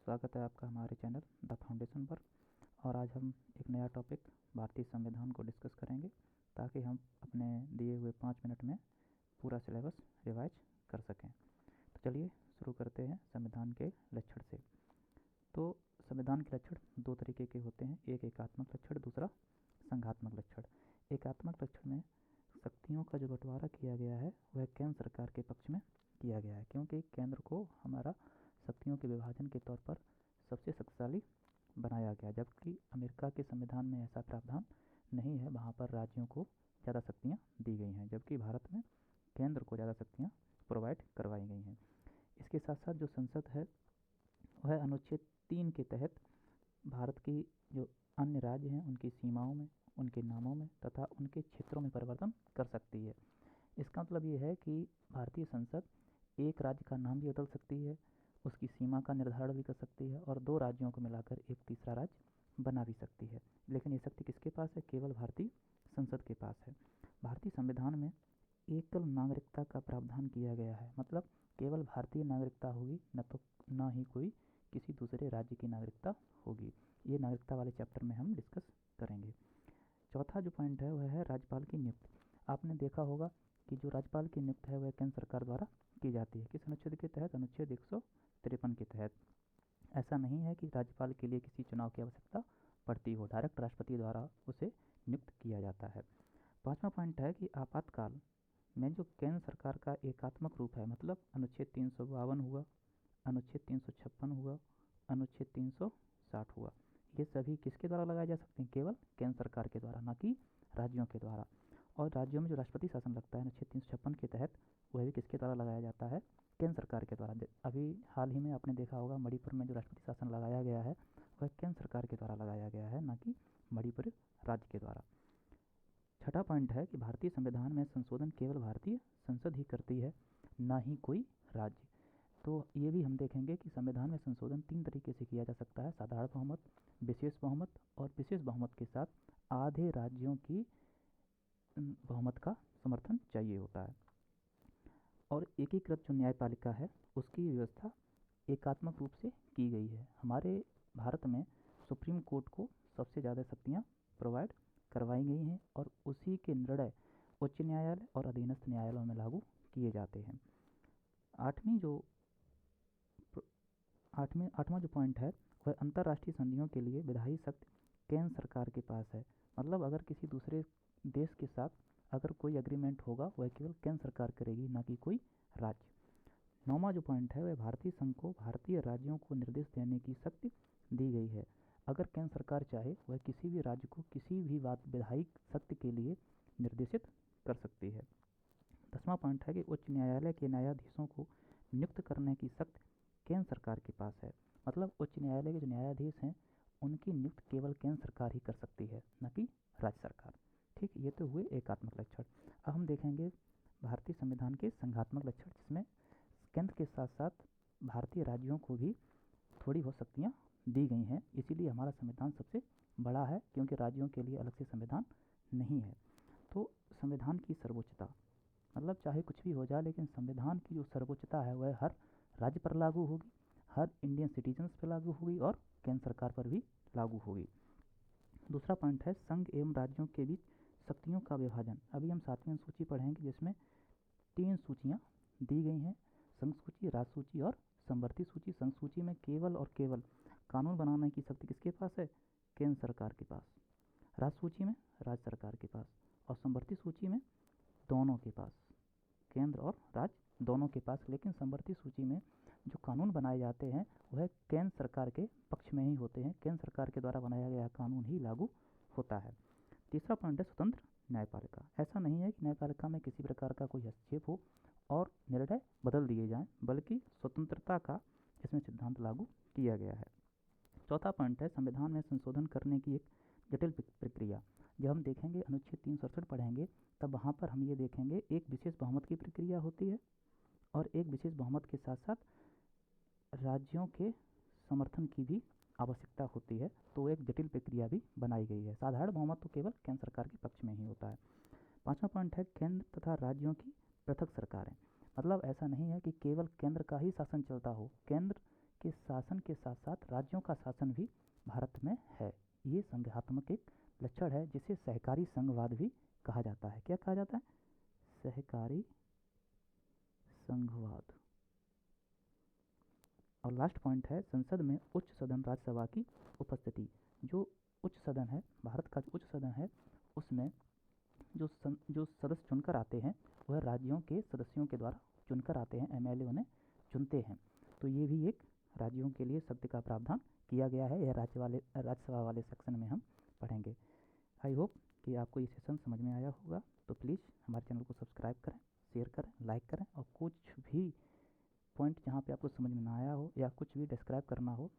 स्वागत है आपका हमारे चैनल द फाउंडेशन पर। और आज हम एक नया टॉपिक भारतीय संविधान को डिस्कस करेंगे ताकि हम अपने दिए हुए 5 मिनट में पूरा सिलेबस रिवाइज कर सकें। तो चलिए शुरू करते हैं संविधान के लक्षण से। तो संविधान के लक्षण दो तरीके के होते हैं, एक एकात्मक लक्षण, दूसरा संघात्मक लक्षण। एकात्मक लक्षण में शक्तियों का जो बंटवारा किया गया है वह केंद्र सरकार के पक्ष में किया गया है, क्योंकि केंद्र को हमारा शक्तियों के विभाजन के तौर पर सबसे शक्तिशाली बनाया गया, जबकि अमेरिका के संविधान में ऐसा प्रावधान नहीं है। वहाँ पर राज्यों को ज़्यादा शक्तियाँ दी गई हैं, जबकि भारत में केंद्र को ज़्यादा शक्तियाँ प्रोवाइड करवाई गई हैं। इसके साथ साथ जो संसद है वह अनुच्छेद 3 के तहत भारत की जो अन्य राज्य हैं उनकी सीमाओं में, उनके नामों में तथा उनके क्षेत्रों में परिवर्तन कर सकती है। इसका मतलब ये है कि भारतीय संसद एक राज्य का नाम भी बदल सकती है, उसकी सीमा का निर्धारण भी कर सकती है और दो राज्यों को मिलाकर एक तीसरा राज्य बना भी सकती है। लेकिन ये शक्ति किसके पास है? केवल भारतीय संसद के पास है। भारतीय संविधान में एकल नागरिकता का प्रावधान किया गया है, मतलब केवल भारतीय नागरिकता होगी, न ही कोई किसी दूसरे राज्य की नागरिकता होगी। ये नागरिकता वाले चैप्टर में हम डिस्कस करेंगे। चौथा जो पॉइंट है वह है राज्यपाल की नियुक्ति। आपने देखा होगा कि जो राज्यपाल की नियुक्ति है वह केंद्र सरकार द्वारा की जाती है। किस अनुच्छेद के तहत? अनुच्छेद 153 के तहत। ऐसा नहीं है कि राज्यपाल के लिए किसी चुनाव की आवश्यकता पड़ती हो, डायरेक्ट राष्ट्रपति द्वारा उसे नियुक्त किया जाता है। पांचवा पॉइंट है कि आपातकाल में जो केंद्र सरकार का एकात्मक रूप है, मतलब अनुच्छेद 352 हुआ, अनुच्छेद 356 हुआ, अनुच्छेद 360 हुआ, ये सभी किसके द्वारा लगाए जा सकते हैं? केवल केंद्र सरकार के द्वारा, न कि राज्यों के द्वारा। और राज्यों में जो राष्ट्रपति शासन लगता है अनुच्छेद 356 के तहत, वह भी किसके द्वारा लगाया जाता है? केंद्र सरकार के द्वारा। अभी हाल ही में आपने देखा होगा मणिपुर में जो राष्ट्रपति शासन लगाया गया है वह केंद्र सरकार के द्वारा लगाया गया है, न कि मणिपुर राज्य के द्वारा। छठा पॉइंट है कि भारतीय संविधान में संशोधन केवल भारतीय संसद ही करती है, न ही कोई राज्य। तो ये भी हम देखेंगे कि संविधान में संशोधन 3 तरीके से किया जा सकता है: साधारण बहुमत, विशेष बहुमत और विशेष बहुमत के साथ आधे राज्यों की बहुमत का समर्थन चाहिए होता है। और एकीकृत जो न्यायपालिका है उसकी व्यवस्था एकात्मक रूप से की गई है। हमारे भारत में सुप्रीम कोर्ट को सबसे ज़्यादा शक्तियाँ प्रोवाइड करवाई गई हैं और उसी के निर्णय उच्च न्यायालय और अधीनस्थ न्यायालयों में लागू किए जाते हैं। आठवां जो पॉइंट है वह अंतर्राष्ट्रीय संधियों के लिए विधायी शक्ति केंद्र सरकार के पास है। मतलब अगर किसी दूसरे देश के साथ अगर कोई एग्रीमेंट होगा वह केवल केंद्र सरकार करेगी, ना कि कोई राज्य। नौवां जो पॉइंट है वह भारतीय संघ को भारतीय राज्यों को निर्देश देने की शक्ति दी गई है। अगर केंद्र सरकार चाहे वह किसी भी राज्य को किसी भी विधायिक शक्ति के लिए निर्देशित कर सकती है। 10वां पॉइंट है कि उच्च न्यायालय के न्यायाधीशों को नियुक्त करने की शक्ति केंद्र सरकार के पास है। मतलब उच्च न्यायालय के जो न्यायाधीश हैं उनकी नियुक्ति केवल केंद्र सरकार ही कर सकती है, न कि राज्य सरकार। ठीक, ये तो हुए एकात्मक लक्षण। अब हम देखेंगे भारतीय संविधान के संघात्मक लक्षण, जिसमें केंद्र के साथ साथ भारतीय राज्यों को भी थोड़ी बहुत शक्तियाँ दी गई हैं। इसीलिए हमारा संविधान सबसे बड़ा है, क्योंकि राज्यों के लिए अलग से संविधान नहीं है। तो संविधान की सर्वोच्चता, मतलब चाहे कुछ भी हो जाए लेकिन संविधान की जो सर्वोच्चता है वह हर राज्य पर लागू होगी, हर इंडियन सिटीजन्स पर लागू होगी और केंद्र सरकार पर भी लागू होगी। दूसरा पॉइंट है संघ एवं राज्यों के बीच शक्तियों का विभाजन। अभी हम 7वीं सूची पढ़ेंगे जिसमें 3 सूचियाँ दी गई हैं: संघ सूची, राज सूची और समवर्ती सूची। संघ सूची में केवल और केवल कानून बनाने की शक्ति किसके पास है? केंद्र सरकार के पास। राज सूची में राज्य सरकार के पास और समवर्ती सूची में दोनों के पास, केंद्र और राज्य दोनों के पास। लेकिन समवर्ती सूची में जो कानून बनाए जाते हैं वह केंद्र सरकार के पक्ष में ही होते हैं, केंद्र सरकार के द्वारा बनाया गया कानून ही लागू होता है। तीसरा पॉइंट है स्वतंत्र न्यायपालिका। ऐसा नहीं है कि न्यायपालिका में किसी प्रकार का कोई हस्तक्षेप हो और निर्णय बदल दिए जाएं, बल्कि स्वतंत्रता का इसमें सिद्धांत लागू किया गया है। चौथा पॉइंट है संविधान में संशोधन करने की एक जटिल प्रक्रिया। जब हम देखेंगे अनुच्छेद 367 पढ़ेंगे तब वहाँ पर हम ये देखेंगे एक विशेष बहुमत की प्रक्रिया होती है और एक विशेष बहुमत के साथ साथ राज्यों के समर्थन की भी आवश्यकता होती है। तो एक जटिल प्रक्रिया भी बनाई गई है। साधारण बहुमत तो केवल केंद्र सरकार के पक्ष में ही होता है। 5वां पॉइंट है केंद्र तथा राज्यों की पृथक सरकारें। मतलब ऐसा नहीं है कि केवल केंद्र का ही शासन चलता हो, केंद्र के शासन के साथ साथ राज्यों का शासन भी भारत में है। ये संघात्मक एक लक्षण है जिसे सहकारी संघवाद भी कहा जाता है। क्या कहा जाता है? सहकारी संघवाद। और लास्ट पॉइंट है संसद में उच्च सदन राज्यसभा की उपस्थिति। जो उच्च सदन है, भारत का उच्च सदन है, उसमें जो सदस्य चुनकर आते हैं वह राज्यों के सदस्यों के द्वारा चुनकर आते हैं, एमएलए उन्हें चुनते हैं। तो ये भी एक राज्यों के लिए शब्द का प्रावधान किया गया है। यह राज्यसभा वाले सेक्शन में हम पढ़ेंगे। आई होप कि आपको ये सेशन समझ में आया होगा। तो प्लीज़ हमारे चैनल को सब्सक्राइब करें, शेयर करें, लाइक करें, और कुछ भी पॉइंट जहाँ पे आपको समझ में ना आया हो या कुछ भी डिस्क्राइब करना हो